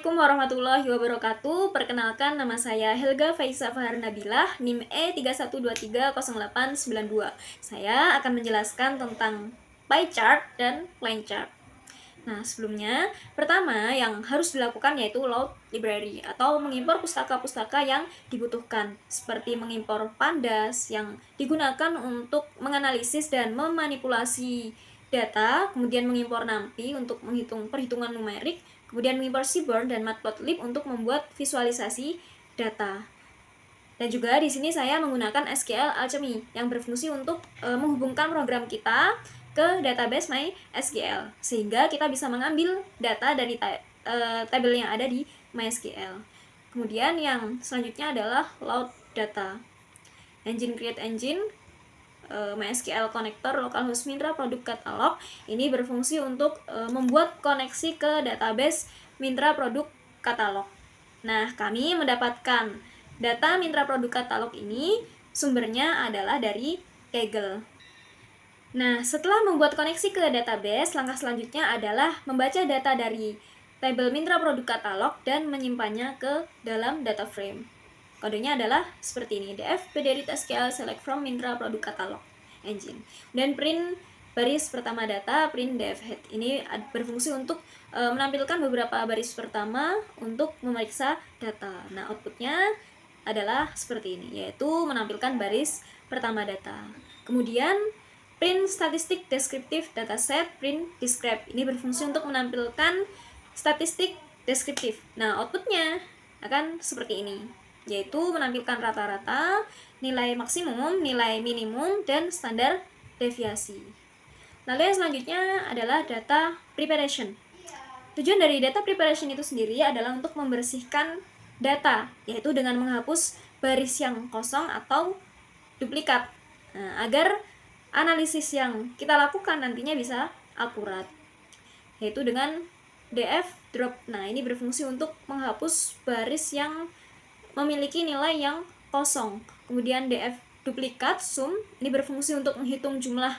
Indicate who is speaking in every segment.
Speaker 1: Assalamualaikum warahmatullahi wabarakatuh. Perkenalkan, nama saya Helga Faisa Fahar Nabilah, NIM E31230892. Saya akan menjelaskan tentang pie chart dan line chart. Nah, sebelumnya, pertama yang harus dilakukan yaitu load library atau mengimpor pustaka-pustaka yang dibutuhkan, seperti mengimpor pandas yang digunakan untuk menganalisis dan memanipulasi data, kemudian mengimpor NumPy untuk menghitung perhitungan numerik, kemudian mengimpor Seaborn dan Matplotlib untuk membuat visualisasi data. Dan juga di sini saya menggunakan SQL Alchemy yang berfungsi untuk menghubungkan program kita ke database MySQL sehingga kita bisa mengambil data dari tabel yang ada di MySQL. Kemudian yang selanjutnya adalah load data. Engine create engine MySQL connector localhost Mintra product catalog ini berfungsi untuk membuat koneksi ke database Mintra produk catalog. Nah, kami mendapatkan data Mintra produk catalog ini sumbernya adalah dari Kaggle. Nah, setelah membuat koneksi ke database, langkah selanjutnya adalah membaca data dari tabel Mintra produk catalog dan menyimpannya ke dalam data frame. Kodenya adalah seperti ini, df pdread SQL select from Mintra produk catalog engine. Dan print baris pertama data, print df head. Ini berfungsi untuk menampilkan beberapa baris pertama untuk memeriksa data. Nah, outputnya adalah seperti ini, yaitu menampilkan baris pertama data. Kemudian print statistik deskriptif dataset, print describe. Ini berfungsi untuk menampilkan statistik deskriptif. Nah, outputnya akan seperti ini, yaitu menampilkan rata-rata, nilai maksimum, nilai minimum, dan standar deviasi. Lalu yang selanjutnya adalah data preparation. Tujuan dari data preparation itu sendiri adalah untuk membersihkan data, yaitu dengan menghapus baris yang kosong atau duplikat, agar analisis yang kita lakukan nantinya bisa akurat, yaitu dengan df drop. Nah, ini berfungsi untuk menghapus baris yang memiliki nilai yang kosong. Kemudian df duplikat sum, ini berfungsi untuk menghitung jumlah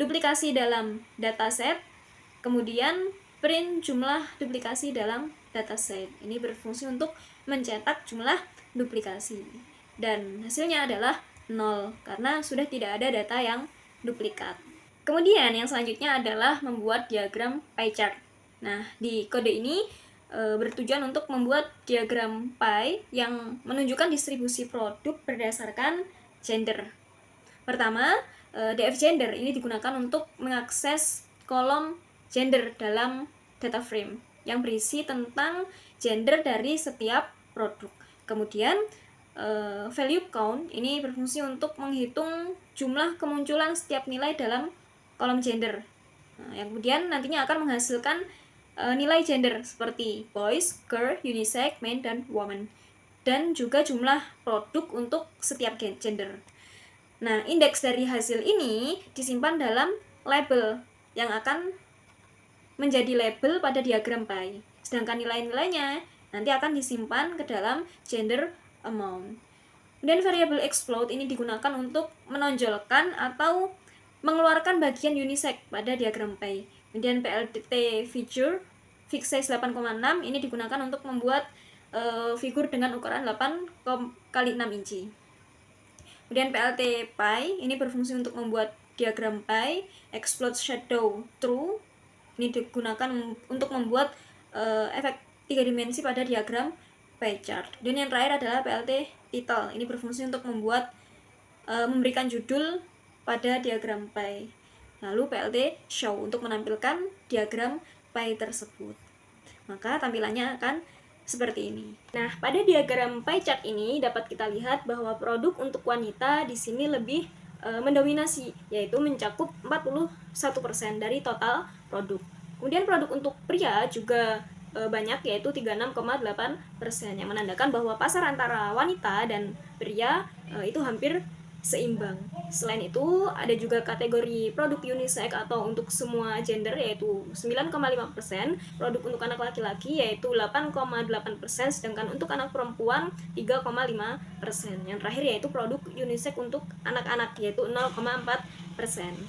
Speaker 1: duplikasi dalam dataset. Kemudian print jumlah duplikasi dalam dataset, ini berfungsi untuk mencetak jumlah duplikasi. Dan hasilnya adalah 0 karena sudah tidak ada data yang duplikat. Kemudian yang selanjutnya adalah membuat diagram pie chart. Nah, di kode ini bertujuan untuk membuat diagram pie yang menunjukkan distribusi produk berdasarkan gender. Pertama, df gender ini digunakan untuk mengakses kolom gender dalam data frame yang berisi tentang gender dari setiap produk. Kemudian value count ini berfungsi untuk menghitung jumlah kemunculan setiap nilai dalam kolom gender. Nah, yang kemudian nantinya akan menghasilkan nilai gender seperti boys, girl, unisex, men, dan woman, dan juga jumlah produk untuk setiap gender. Nah, indeks dari hasil ini disimpan dalam label yang akan menjadi label pada diagram pie, sedangkan nilai-nilainya nanti akan disimpan ke dalam gender amount. Dan variabel explode ini digunakan untuk menonjolkan atau mengeluarkan bagian unisex pada diagram pie. Kemudian PLT feature fixed size 8,6 ini digunakan untuk membuat figur dengan ukuran 8 kali 6 inci. Kemudian PLT pie ini berfungsi untuk membuat diagram pie. Explode shadow true ini digunakan untuk membuat efek 3 dimensi pada diagram pie chart. Dan yang terakhir adalah PLT title. Ini berfungsi untuk membuat memberikan judul pada diagram pie. Lalu PLT show untuk menampilkan diagram pie tersebut. Maka tampilannya akan seperti ini. Nah, pada diagram pie chart ini dapat kita lihat bahwa produk untuk wanita di sini lebih mendominasi, yaitu mencakup 41% dari total produk. Kemudian produk untuk pria juga banyak, yaitu 36,8%, yang menandakan bahwa pasar antara wanita dan pria itu hampir seimbang. Selain itu, ada juga kategori produk unisex atau untuk semua gender, yaitu 9,5%, produk untuk anak laki-laki yaitu 8,8%, sedangkan untuk anak perempuan 3,5%. Yang terakhir yaitu produk unisex untuk anak-anak yaitu 0,4%.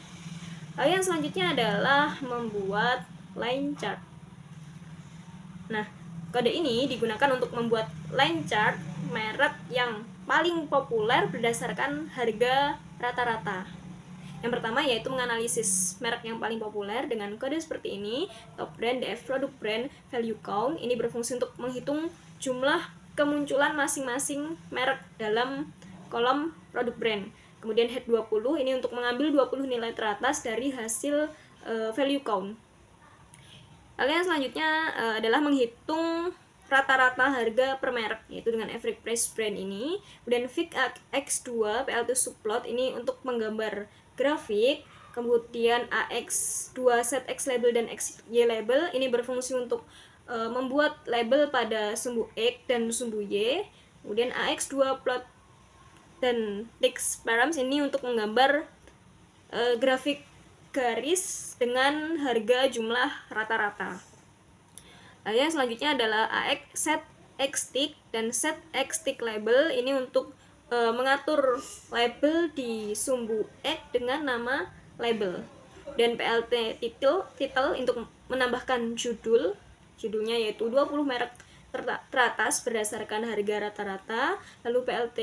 Speaker 1: Lalu yang selanjutnya adalah membuat line chart. Nah, Kode ini digunakan untuk membuat line chart merek yang paling populer berdasarkan harga rata-rata. Yang pertama yaitu menganalisis merek yang paling populer dengan kode seperti ini. Top brand, DF product brand, value count. Ini berfungsi untuk menghitung jumlah kemunculan masing-masing merek dalam kolom produk brand. Kemudian head 20 ini untuk mengambil 20 nilai teratas dari hasil value count. Lalu yang selanjutnya adalah menghitung rata-rata harga per merek, yaitu dengan average price brand ini. Kemudian Fig X2 PLT subplot ini untuk menggambar grafik. Kemudian AX2 set X label dan XY label ini berfungsi untuk membuat label pada sumbu X dan sumbu Y. Kemudian AX2 plot dan text params ini untuk menggambar grafik garis dengan harga jumlah rata-rata. Lalu yang selanjutnya adalah AX set X tick dan set X tick label ini untuk mengatur label di sumbu X dengan nama label. Dan PLT title untuk menambahkan judulnya yaitu 20 merek teratas berdasarkan harga rata-rata. Lalu PLT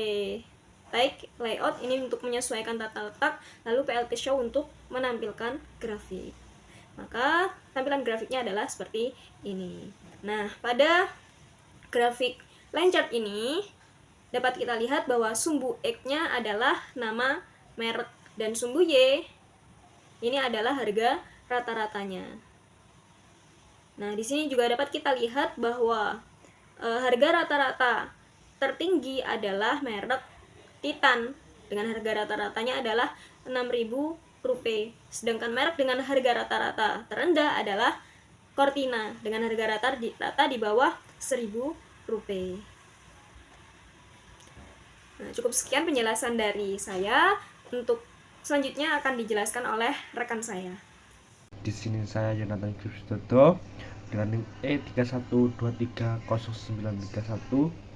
Speaker 1: tag layout ini untuk menyesuaikan tata letak, lalu PLT show untuk menampilkan grafik. Maka tampilan grafiknya adalah seperti ini. Nah, pada grafik line chart ini dapat kita lihat bahwa sumbu X-nya adalah nama merek dan sumbu Y ini adalah harga rata-ratanya. Nah, di sini juga dapat kita lihat bahwa harga rata-rata tertinggi adalah merek Titan dengan harga rata-ratanya adalah Rp6.000, sedangkan merek dengan harga rata-rata terendah adalah Cortina dengan harga rata di bawah Rp1.000. Nah, cukup sekian penjelasan dari saya. Untuk selanjutnya akan dijelaskan oleh rekan saya.
Speaker 2: Di sini saya Yonatan Kristodo dengan NIM E31230931.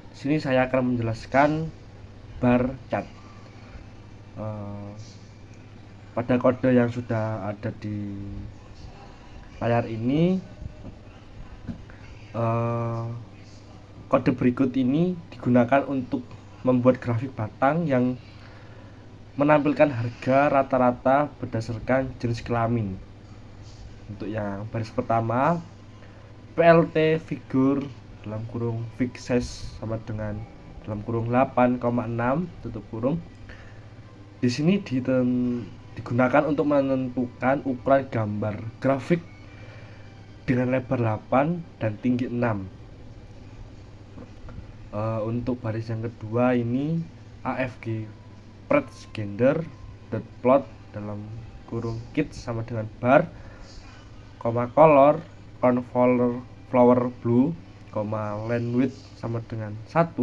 Speaker 2: Di sini saya akan menjelaskan bar chart. Pada kode yang sudah ada di layar ini, kode berikut ini digunakan untuk membuat grafik batang yang menampilkan harga rata-rata berdasarkan jenis kelamin. Untuk yang baris pertama, PLT figur dalam kurung fig size sama dengan dalam kurung 8,6 tutup kurung. Di sini digunakan untuk menentukan ukuran gambar grafik dengan lebar 8 dan tinggi 6. Untuk baris yang kedua ini AFG Press Gender dot plot dalam kurung kit sama dengan bar, color flower blue, line width sama dengan 1.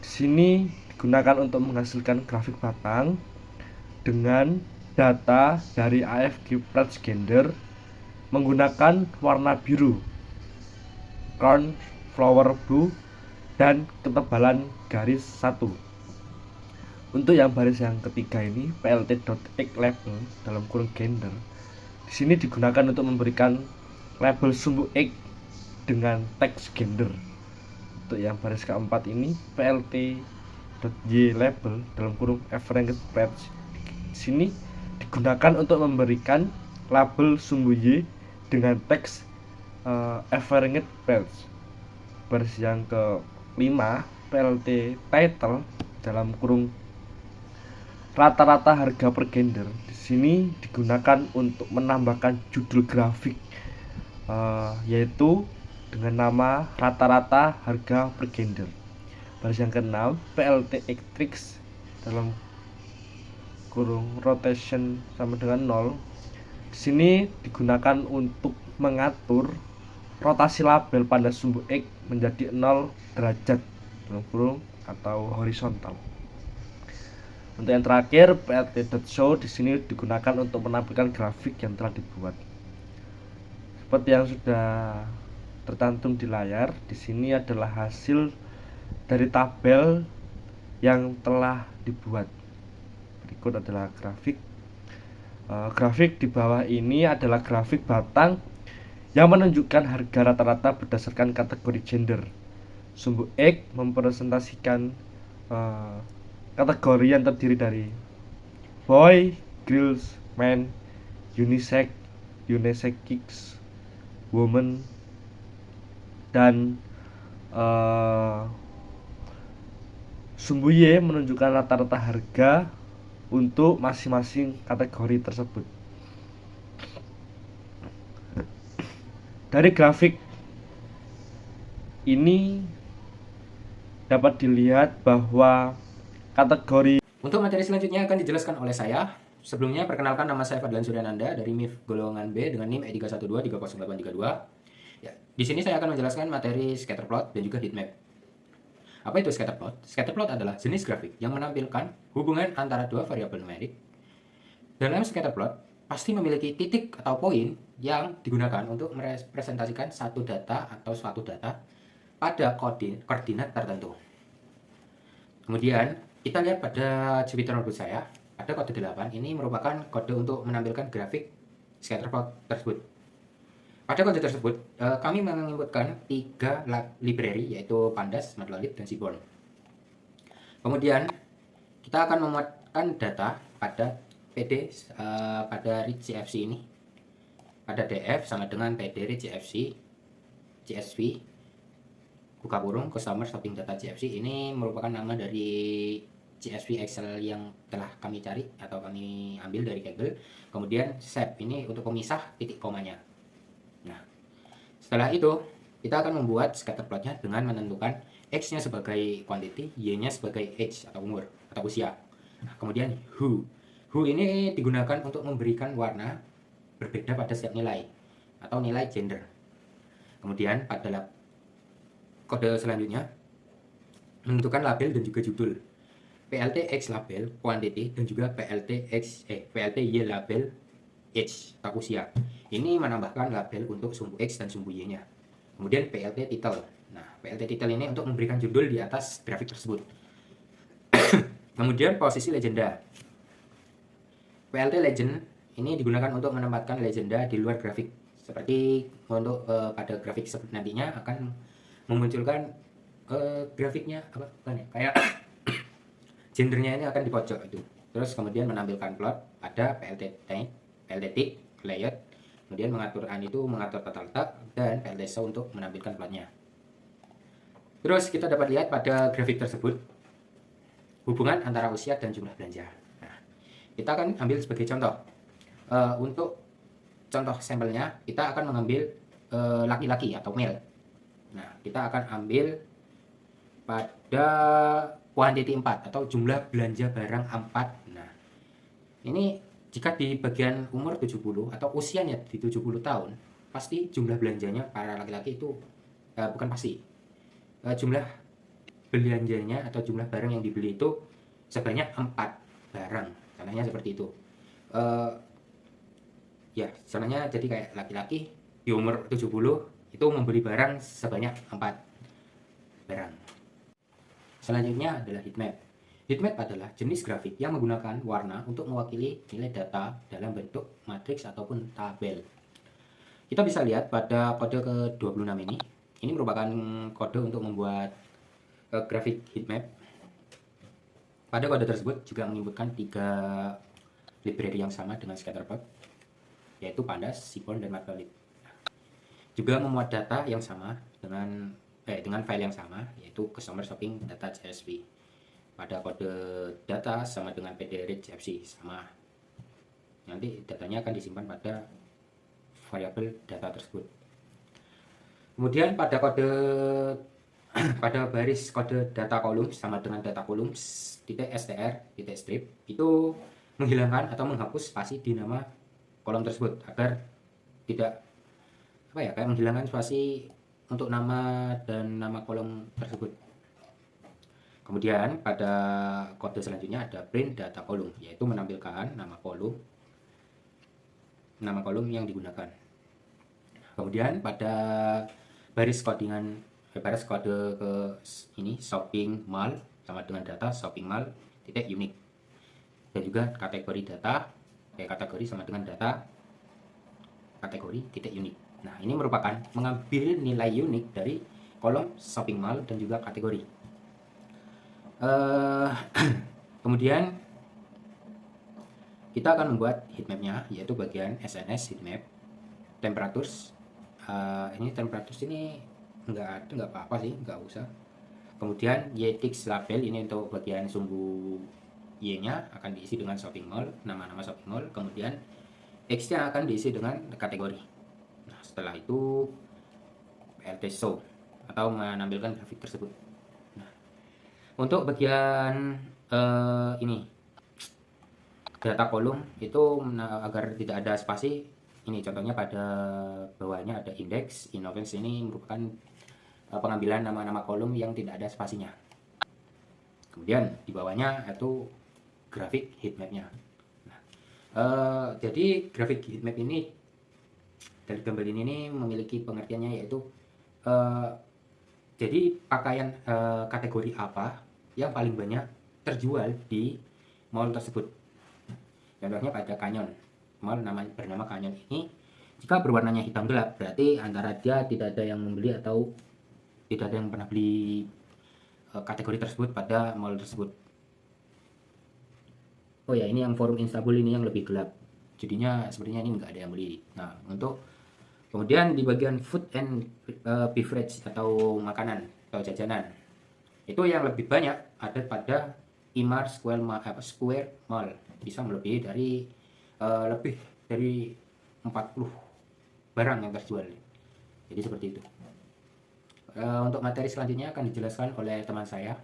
Speaker 2: Di sini digunakan untuk menghasilkan grafik batang dengan data dari AFG Press Gender menggunakan warna biru, flower blue, dan ketebalan garis 1. Untuk yang baris yang ketiga ini plt.x label dalam kurung gender. Di sini digunakan untuk memberikan label sumbu X dengan teks gender. Untuk yang baris keempat ini plt.y label dalam kurung average price. Di sini digunakan untuk memberikan label sumbu Y dengan teks average price. Baris yang kelima plt title dalam kurung rata-rata harga per gender. Di sini digunakan untuk menambahkan judul grafik yaitu dengan nama rata-rata harga per gender. Baris yang keenam PLT X dalam kurung rotation sama dengan 0. Di sini digunakan untuk mengatur rotasi label pada sumbu X menjadi 0 derajat dalam kurung atau horizontal. Untuk yang terakhir, plt.show di sini digunakan untuk menampilkan grafik yang telah dibuat. Seperti yang sudah tercantum di layar, di sini adalah hasil dari tabel yang telah dibuat. Berikut adalah grafik. Grafik di bawah ini adalah grafik batang yang menunjukkan harga rata-rata berdasarkan kategori gender. Sumbu X merepresentasikan kategori yang terdiri dari boy, girls, man, unisex, unisex, woman, dan sumbu Y menunjukkan rata-rata harga untuk masing-masing kategori tersebut. Dari grafik ini dapat dilihat bahwa kategori.
Speaker 3: Untuk materi selanjutnya akan dijelaskan oleh saya. Sebelumnya perkenalkan, nama saya Fadlan Suryananda dari MIF golongan B dengan NIM E312-30832. Ya, di sini saya akan menjelaskan materi scatterplot dan juga heatmap. Apa itu scatterplot? Scatterplot adalah jenis grafik yang menampilkan hubungan antara dua variabel numerik. Dalam scatterplot pasti memiliki titik atau poin yang digunakan untuk merepresentasikan satu data atau suatu data pada koordinat tertentu. Kemudian kita lihat pada Jupyter notebook saya, pada kode 8 ini merupakan kode untuk menampilkan grafik scatterplot tersebut. Pada kode tersebut kami menginputkan 3 library, yaitu Pandas, Matplotlib, dan Seaborn. Kemudian kita akan memuatkan data pada PD pada read CFC ini. Pada DF sama dengan PD read CFC CSV buka kurung customer shopping data CFC. Ini merupakan nama dari CSV Excel yang telah kami cari atau kami ambil dari Kaggle. Kemudian save ini untuk pemisah titik komanya. Nah, setelah itu kita akan membuat scatterplotnya dengan menentukan X-nya sebagai quantity, Y-nya sebagai age atau umur atau usia. Nah, kemudian who ini digunakan untuk memberikan warna berbeda pada setiap nilai atau nilai gender. Kemudian pada kode selanjutnya menentukan label dan juga judul. PLT X label quantity dan juga PLT Y label age atau usia. Ini menambahkan label untuk sumbu X dan sumbu Y-nya. Kemudian PLT title. Nah, PLT title ini untuk memberikan judul di atas grafik tersebut. Kemudian posisi legenda. PLT legend ini digunakan untuk menempatkan legenda di luar grafik. Seperti untuk pada grafik nantinya akan memunculkan grafiknya apa bukan ya, kayak gendernya ini akan di pojok itu. Terus kemudian menampilkan plot, ada PLT tank, PLT tick, layout, kemudian mengatur total letak, dan PLT show untuk menampilkan plotnya. Terus kita dapat lihat pada grafik tersebut hubungan antara usia dan jumlah belanja. Nah, kita akan ambil sebagai contoh. Untuk contoh sampelnya kita akan mengambil laki-laki atau male. Nah, kita akan ambil pada quantity 4 atau jumlah belanja barang 4. Nah, ini jika di bagian umur 70 atau usianya di 70 tahun, pasti jumlah belanjanya para laki-laki itu bukan pasti. Jumlah belanjanya atau jumlah barang yang dibeli itu sebanyak 4 barang. Contohnya seperti itu. Ya, contohnya jadi kayak laki-laki di umur 70 itu membeli barang sebanyak 4 barang. Selanjutnya adalah heatmap. Heatmap adalah jenis grafik yang menggunakan warna untuk mewakili nilai data dalam bentuk matriks ataupun tabel. Kita bisa lihat pada kode ke-26 ini. Ini merupakan kode untuk membuat grafik heatmap. Pada kode tersebut juga menginputkan 3 library yang sama dengan scatterplot, yaitu Pandas, Seaborn, dan Matplotlib. Juga memuat data yang sama dengan file yang sama, yaitu customer shopping data CSV. Pada kode data sama dengan PD read CFC sama. Nanti datanya akan disimpan pada variabel data tersebut. Kemudian pada pada baris kode data kolom sama dengan data kolom .str.strip itu menghilangkan atau menghapus spasi di nama kolom tersebut agar tidak kayak menghilangkan spasi untuk nama dan nama kolom tersebut. Kemudian pada kode selanjutnya ada print data kolom, yaitu menampilkan nama kolom yang digunakan. Kemudian pada baris kode ke ini shopping mall sama dengan data shopping mall titik unik, dan juga kategori data kategori sama dengan data kategori titik unik. Nah, ini merupakan mengambil nilai unik dari kolom shopping mall dan juga kategori. Kemudian kita akan membuat heatmapnya, yaitu bagian SNS heatmap, temperatures. Ini temperatures ini nggak apa-apa sih, nggak usah. Kemudian YTX label, ini untuk bagian sumbu Y-nya akan diisi dengan shopping mall, nama-nama shopping mall. Kemudian X-nya akan diisi dengan kategori. Nah, setelah itu PLT show atau menampilkan grafik tersebut. Nah, untuk bagian ini data kolom itu agar tidak ada spasi, ini contohnya pada bawahnya ada index. Index ini merupakan pengambilan nama-nama kolom yang tidak ada spasinya. Kemudian di bawahnya itu grafik heatmapnya. Nah, jadi grafik heatmap ini dari gambar ini memiliki pengertiannya, yaitu jadi pakaian kategori apa yang paling banyak terjual di mall tersebut. Contohnya pada Canyon, mall bernama Canyon ini, jika berwarnanya hitam gelap berarti antara dia tidak ada yang membeli atau tidak ada yang pernah beli kategori tersebut pada mall tersebut. Oh ya, ini yang forum Instabul ini yang lebih gelap, jadinya sepertinya ini nggak ada yang beli. Nah, untuk kemudian di bagian food and beverage atau makanan atau jajanan, itu yang lebih banyak ada pada Imar Square Mall, bisa melebihi dari lebih dari 40 barang yang terjual. Jadi seperti itu. Untuk materi selanjutnya akan dijelaskan oleh teman saya.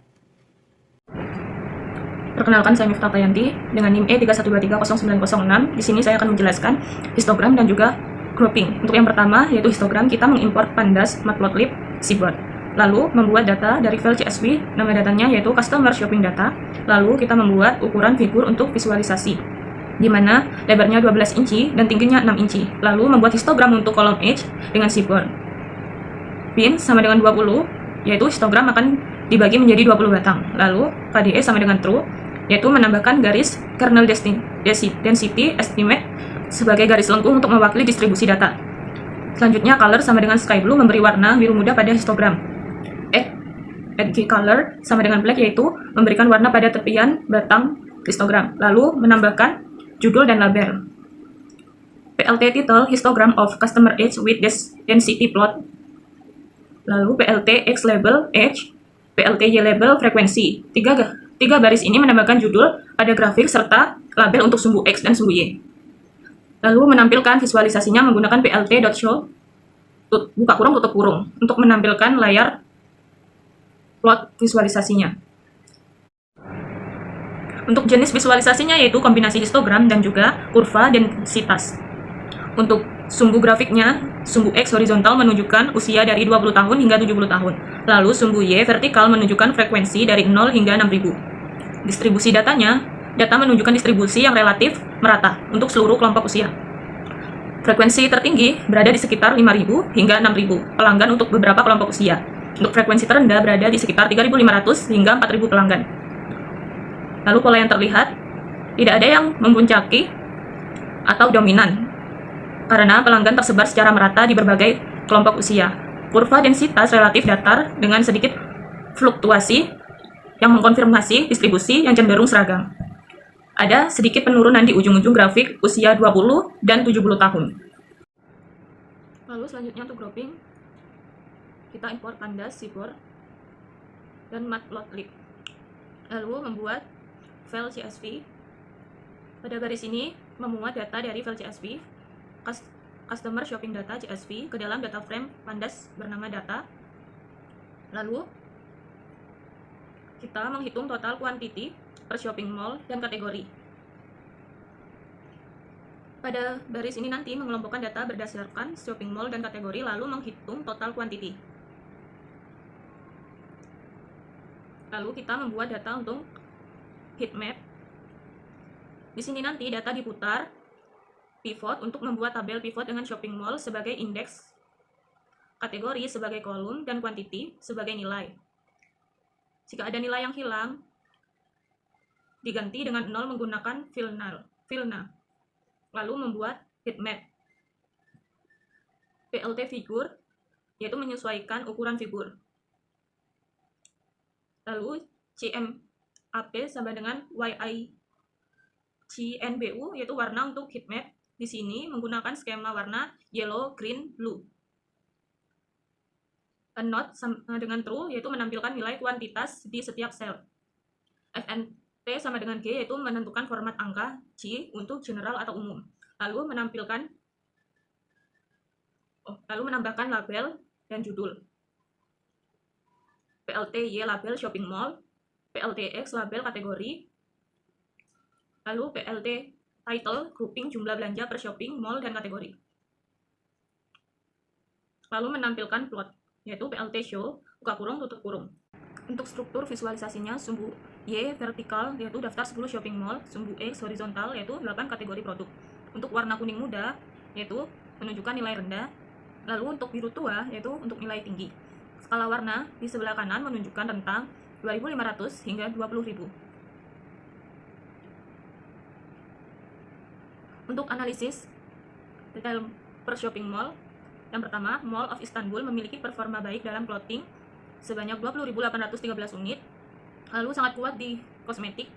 Speaker 4: Perkenalkan, saya Miftah Tayanti dengan NIM E312300906. Di sini saya akan menjelaskan histogram dan juga grouping. Untuk yang pertama yaitu histogram, kita mengimport pandas, matplotlib, seaboard. Lalu membuat data dari file CSV, nama datanya yaitu customer shopping data. Lalu kita membuat ukuran figur untuk visualisasi, di mana lebarnya 12 inci dan tingginya 6 inci. Lalu membuat histogram untuk kolom edge dengan seaboard. Pin sama dengan 20, yaitu histogram akan dibagi menjadi 20 batang. Lalu KDE sama dengan true, yaitu menambahkan garis kernel density estimate sebagai garis lengkung untuk mewakili distribusi data. Selanjutnya color sama dengan sky blue, memberi warna biru muda pada histogram. Add key color sama dengan black, yaitu memberikan warna pada tepian batang histogram. Lalu menambahkan judul dan label. PLT title histogram of customer age with density plot. Lalu PLT X label age, PLT Y label frekuensi. Tiga baris ini menambahkan judul pada grafik serta label untuk sumbu X dan sumbu Y. Lalu menampilkan visualisasinya menggunakan plt.show buka kurung tutup kurung untuk menampilkan layar plot visualisasinya. Untuk jenis visualisasinya yaitu kombinasi histogram dan juga kurva densitas. Untuk sumbu grafiknya, sumbu X horizontal menunjukkan usia dari 20 tahun hingga 70 tahun. Lalu sumbu Y vertikal menunjukkan frekuensi dari 0 hingga 6000. Distribusi datanya, data menunjukkan distribusi yang relatif merata untuk seluruh kelompok usia. Frekuensi tertinggi berada di sekitar 5.000 hingga 6.000 pelanggan untuk beberapa kelompok usia. Untuk frekuensi terendah berada di sekitar 3.500 hingga 4.000 pelanggan. Lalu pola yang terlihat, tidak ada yang mempuncaki atau dominan, karena pelanggan tersebar secara merata di berbagai kelompok usia. Kurva densitas relatif datar dengan sedikit fluktuasi yang mengkonfirmasi distribusi yang cenderung seragam. Ada sedikit penurunan di ujung-ujung grafik usia 20 dan 70 tahun. Lalu selanjutnya untuk grouping, kita import pandas, seaboard, dan matplotlib. Lalu membuat file CSV. Pada baris ini memuat data dari file CSV, customer shopping data CSV, ke dalam data frame pandas bernama data. Lalu kita menghitung total quantity per shopping mall dan kategori. Pada baris ini nanti mengelompokkan data berdasarkan shopping mall dan kategori, lalu menghitung total quantity. Lalu kita membuat data untuk heatmap. Di sini nanti data diputar pivot untuk membuat tabel pivot dengan shopping mall sebagai indeks, kategori sebagai kolom, dan quantity sebagai nilai. Jika ada nilai yang hilang, diganti dengan 0 menggunakan filna. Lalu membuat heatmap. PLT figur, yaitu menyesuaikan ukuran figur. Lalu CMAP sama dengan YICNBU, yaitu warna untuk heat map. Di sini menggunakan skema warna yellow, green, blue. A not sama dengan true, yaitu menampilkan nilai kuantitas di setiap sel. FNT sama dengan G, yaitu menentukan format angka. G untuk general atau umum. Lalu menambahkan label dan judul. PLTY label shopping mall, PLTX label kategori, lalu PLT title grouping jumlah belanja per shopping mall dan kategori. Lalu menampilkan plot, yaitu PLT show, buka kurung, tutup kurung. Untuk struktur visualisasinya, sumbu Y vertikal, yaitu daftar 10 shopping mall, sumbu X horizontal, yaitu 8 kategori produk. Untuk warna kuning muda, yaitu menunjukkan nilai rendah, lalu untuk biru tua, yaitu untuk nilai tinggi. Skala warna di sebelah kanan menunjukkan rentang 2.500 hingga 20.000. Untuk analisis detail per shopping mall, yang pertama, Mall of Istanbul memiliki performa baik dalam clothing sebanyak 20.813 unit, lalu sangat kuat di kosmetik,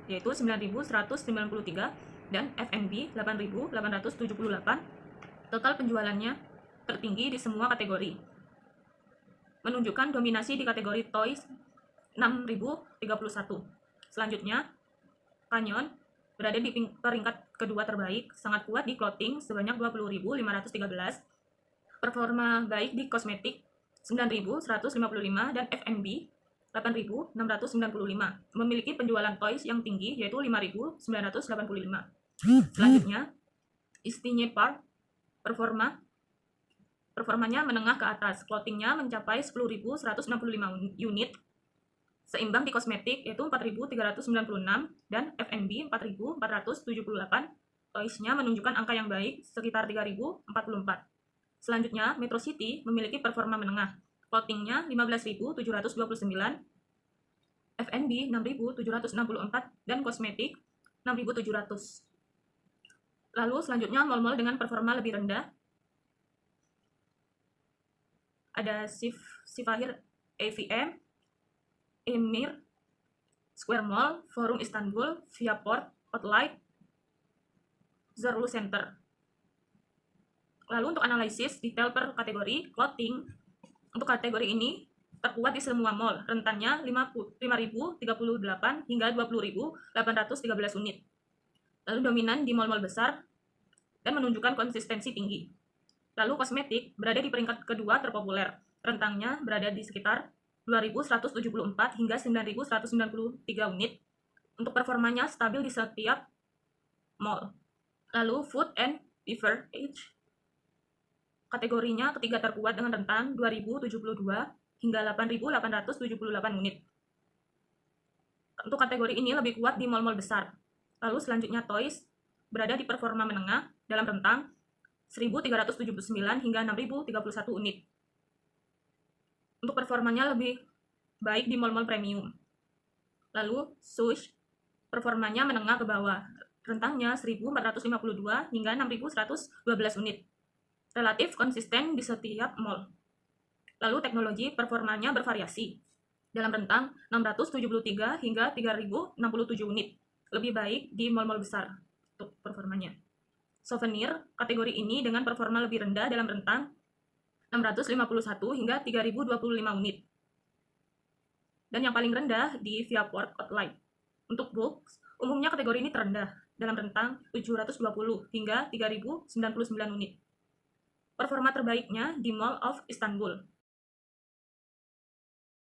Speaker 4: yaitu 9.193, dan F&B 8.878. Total penjualannya tertinggi di semua kategori, menunjukkan dominasi di kategori toys 6.031. Selanjutnya, Canyon berada di peringkat kedua terbaik, sangat kuat di clothing sebanyak 20.513, performa baik di kosmetik 9.155, dan F&B 8.695, memiliki penjualan toys yang tinggi yaitu 5.985. Selanjutnya, Istinye Park performanya menengah ke atas, clothingnya mencapai 10.165 unit, seimbang di kosmetik yaitu 4.396, dan F&B 4.478, toysnya menunjukkan angka yang baik sekitar 3.044. Selanjutnya, Metro City memiliki performa menengah, clothingnya 15.729, F&B 6.764, dan kosmetik 6.700. Lalu selanjutnya mall-mall dengan performa lebih rendah, ada Sifahir AVM, Emir, Square Mall, Forum Istanbul, Viaport, Outlet, Zorlu Center. Lalu untuk analisis detail per kategori clothing, untuk kategori ini terkuat di semua mall, rentannya 5.038 hingga 20.813 unit. Lalu dominan di mall-mall besar dan menunjukkan konsistensi tinggi. Lalu kosmetik berada di peringkat kedua terpopuler, rentangnya berada di sekitar 2.174 hingga 9.193 unit. Untuk performanya stabil di setiap mall. Lalu food and beverage kategorinya ketiga terkuat dengan rentang 2.072 hingga 8.878 unit. Untuk kategori ini lebih kuat di mall-mall besar. Lalu selanjutnya toys berada di performa menengah dalam rentang 1.379 hingga 6.031 unit. Untuk performanya lebih baik di mall-mall premium. Lalu Swoosh performanya menengah ke bawah, rentangnya 1.452 hingga 6.112 unit. Relatif konsisten di setiap mall. Lalu teknologi performanya bervariasi dalam rentang 673 hingga 3.067 unit. Lebih baik di mall-mall besar untuk performanya. Souvenir kategori ini dengan performa lebih rendah dalam rentang 651 hingga 3.025 unit. Dan yang paling rendah di Viaport Outlet. Untuk books, umumnya kategori ini terendah dalam rentang 720 hingga 3.099 unit. Performa terbaiknya di Mall of Istanbul